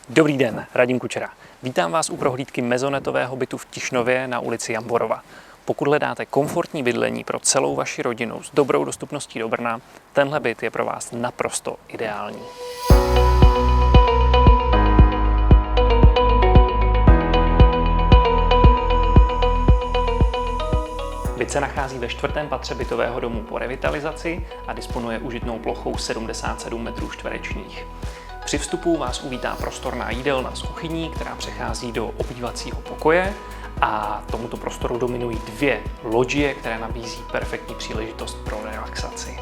Dobrý den, Radim Kučera. Vítám vás u prohlídky mezonetového bytu v Tišnově na ulici Jamborova. Pokud hledáte komfortní bydlení pro celou vaši rodinu s dobrou dostupností do Brna, tenhle byt je pro vás naprosto ideální. Byt se nachází ve 4. patře bytového domu po revitalizaci a disponuje užitnou plochou 77 m². Při vstupu vás uvítá prostorná jídelna s kuchyní, která přechází do obývacího pokoje a tomuto prostoru dominují dvě lodžie, které nabízí perfektní příležitost pro relaxaci.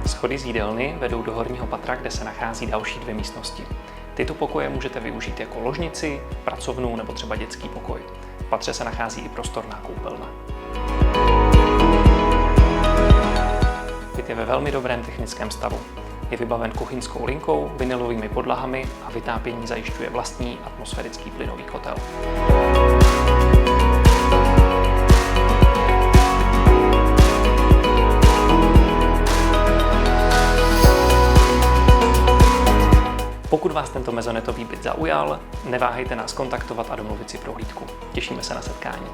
Schody z jídelny vedou do horního patra, kde se nachází další dvě místnosti. Tyto pokoje můžete využít jako ložnici, pracovnu nebo třeba dětský pokoj. V patře se nachází i prostorná koupelna. Byt je ve velmi dobrém technickém stavu. Je vybaven kuchyňskou linkou, vinylovými podlahami a vytápění zajišťuje vlastní atmosférický plynový kotel. Pokud vás tento mezonetový byt zaujal, neváhejte nás kontaktovat a domluvit si prohlídku. Těšíme se na setkání.